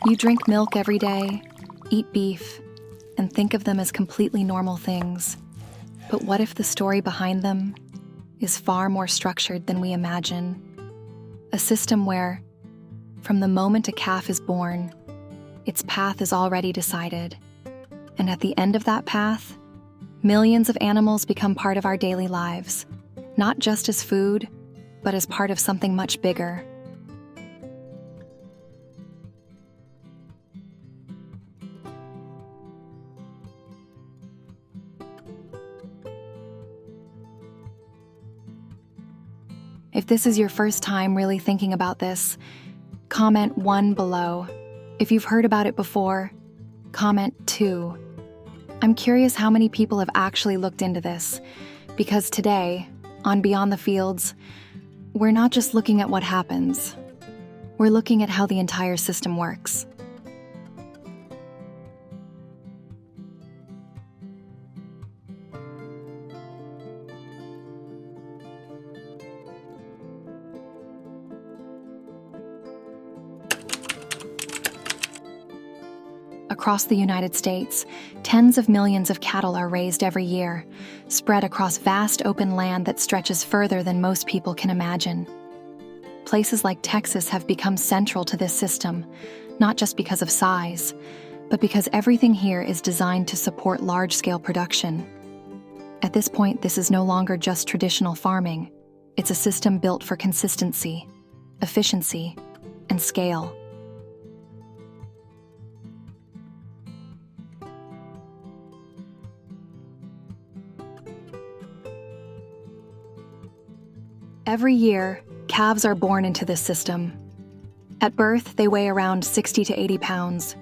You drink milk every day, eat beef, and think of them as completely normal things. But what if the story behind them is far more structured than we imagine? A system where, from the moment a calf is born, its path is already decided. And at the end of that path, millions of animals become part of our daily lives, not just as food, but as part of something much bigger. If this is your first time really thinking about this, comment 1 below. If you've heard about it before, comment 2. I'm curious how many people have actually looked into this, because today, on Beyond the Fields, we're not just looking at what happens. We're looking at how the entire system works. Across the United States, tens of millions of cattle are raised every year, spread across vast open land that stretches further than most people can imagine. Places like Texas have become central to this system, not just because of size, but because everything here is designed to support large-scale production. At this point, this is no longer just traditional farming. It's a system built for consistency, efficiency, and scale. Every year, calves are born into this system. At birth, they weigh around 60 to 80 pounds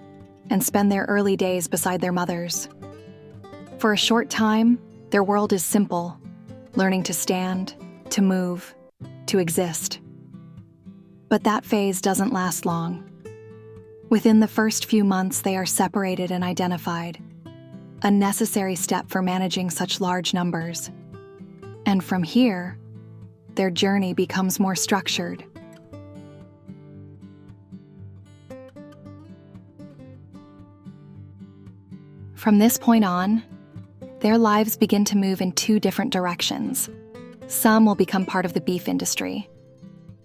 and spend their early days beside their mothers. For a short time, their world is simple, learning to stand, to move, to exist. But that phase doesn't last long. Within the first few months, they are separated and identified, a necessary step for managing such large numbers. And from here, their journey becomes more structured. From this point on, their lives begin to move in 2 different directions. Some will become part of the beef industry.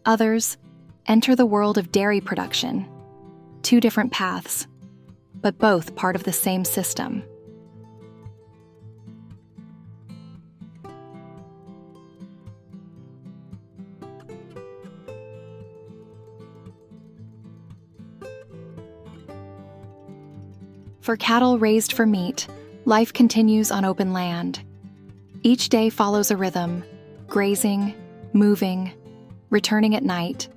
Others enter the world of dairy production. 2 different paths, but both part of the same system. For cattle raised for meat, life continues on open land. Each day follows a rhythm, grazing, moving, returning at night.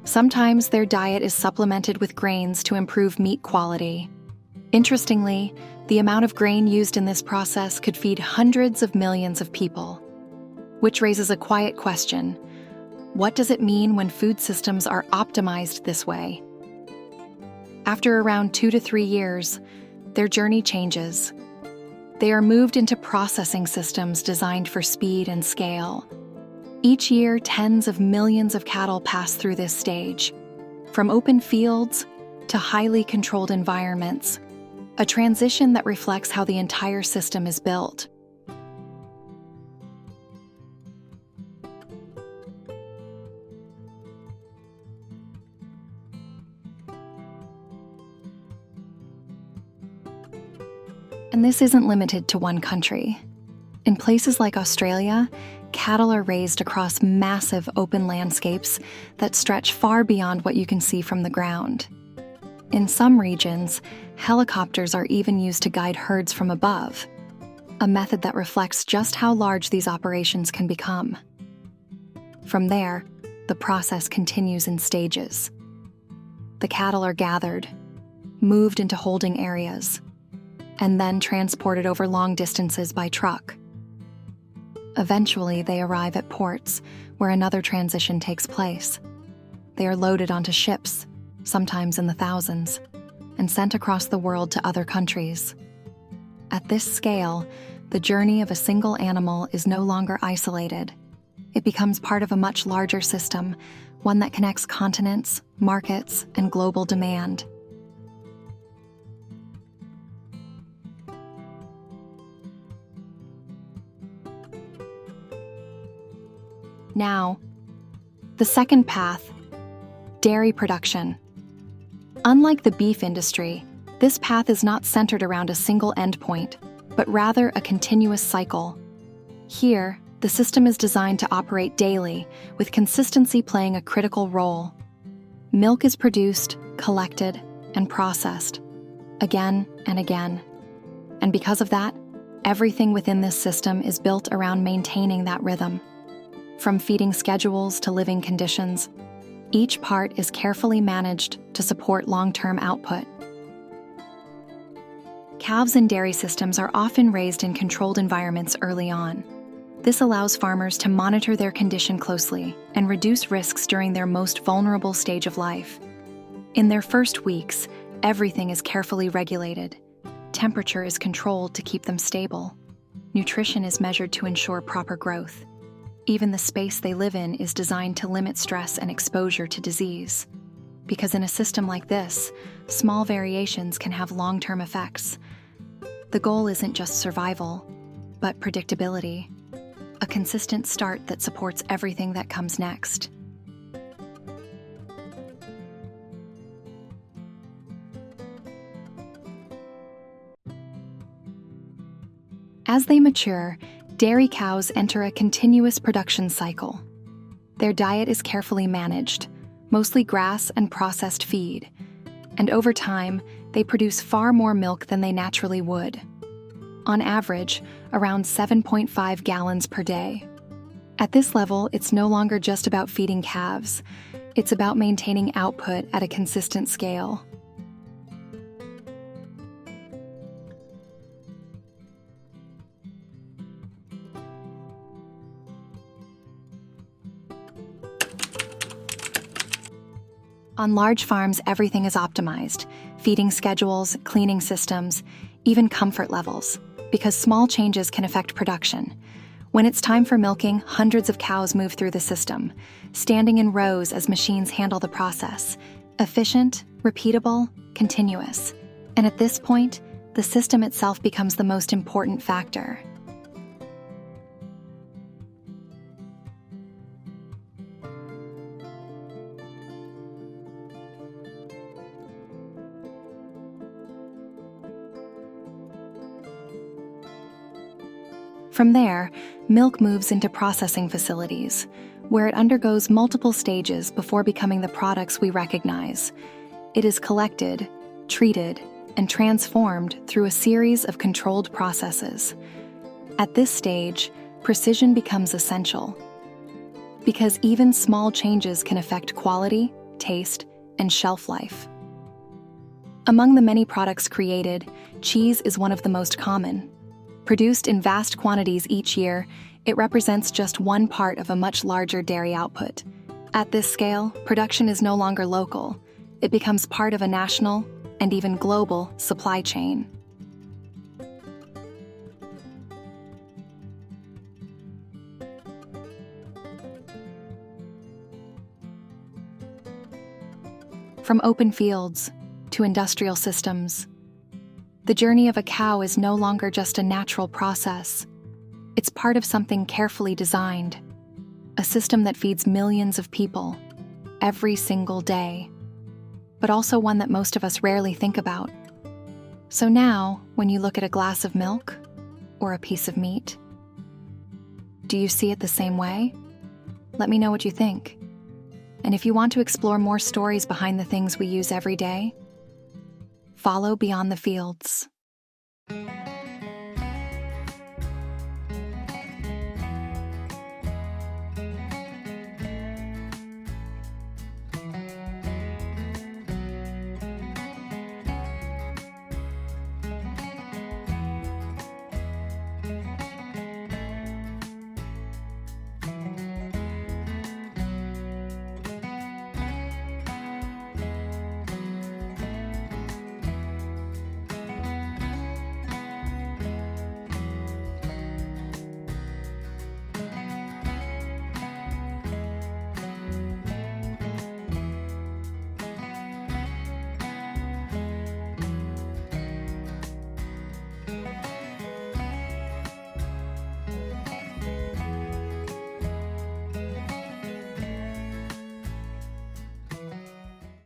Sometimes their diet is supplemented with grains to improve meat quality. Interestingly, the amount of grain used in this process could feed hundreds of millions of people. Which raises a quiet question: what does it mean when food systems are optimized this way? After around 2 to 3 years, their journey changes. They are moved into processing systems designed for speed and scale. Each year, tens of millions of cattle pass through this stage, from open fields to highly controlled environments, a transition that reflects how the entire system is built. And this isn't limited to one country. In places like Australia, cattle are raised across massive open landscapes that stretch far beyond what you can see from the ground. In some regions, helicopters are even used to guide herds from above, a method that reflects just how large these operations can become. From there, the process continues in stages. The cattle are gathered, moved into holding areas, and then transported over long distances by truck. Eventually, they arrive at ports where another transition takes place. They are loaded onto ships, sometimes in the thousands, and sent across the world to other countries. At this scale, the journey of a single animal is no longer isolated. It becomes part of a much larger system, one that connects continents, markets, and global demand. Now, the second path, dairy production. Unlike the beef industry, this path is not centered around a single endpoint, but rather a continuous cycle. Here, the system is designed to operate daily, with consistency playing a critical role. Milk is produced, collected, and processed, again and again. And because of that, everything within this system is built around maintaining that rhythm. From feeding schedules to living conditions, each part is carefully managed to support long-term output. Calves in dairy systems are often raised in controlled environments early on. This allows farmers to monitor their condition closely and reduce risks during their most vulnerable stage of life. In their first weeks, everything is carefully regulated. Temperature is controlled to keep them stable. Nutrition is measured to ensure proper growth. Even the space they live in is designed to limit stress and exposure to disease. Because in a system like this, small variations can have long-term effects. The goal isn't just survival, but predictability. A consistent start that supports everything that comes next. As they mature, dairy cows enter a continuous production cycle. Their diet is carefully managed, mostly grass and processed feed, and over time, they produce far more milk than they naturally would. On average, around 7.5 gallons per day. At this level, it's no longer just about feeding calves. It's about maintaining output at a consistent scale. On large farms, everything is optimized: feeding schedules, cleaning systems, even comfort levels, because small changes can affect production. When it's time for milking, hundreds of cows move through the system, standing in rows as machines handle the process. Efficient, repeatable, continuous. And at this point, the system itself becomes the most important factor. From there, milk moves into processing facilities, where it undergoes multiple stages before becoming the products we recognize. It is collected, treated, and transformed through a series of controlled processes. At this stage, precision becomes essential, because even small changes can affect quality, taste, and shelf life. Among the many products created, cheese is one of the most common. Produced in vast quantities each year, it represents just one part of a much larger dairy output. At this scale, production is no longer local. It becomes part of a national and even global supply chain. From open fields to industrial systems, the journey of a cow is no longer just a natural process. It's part of something carefully designed, a system that feeds millions of people every single day, but also one that most of us rarely think about. So now, when you look at a glass of milk or a piece of meat, do you see it the same way? Let me know what you think. And if you want to explore more stories behind the things we use every day, follow Beyond the Fields.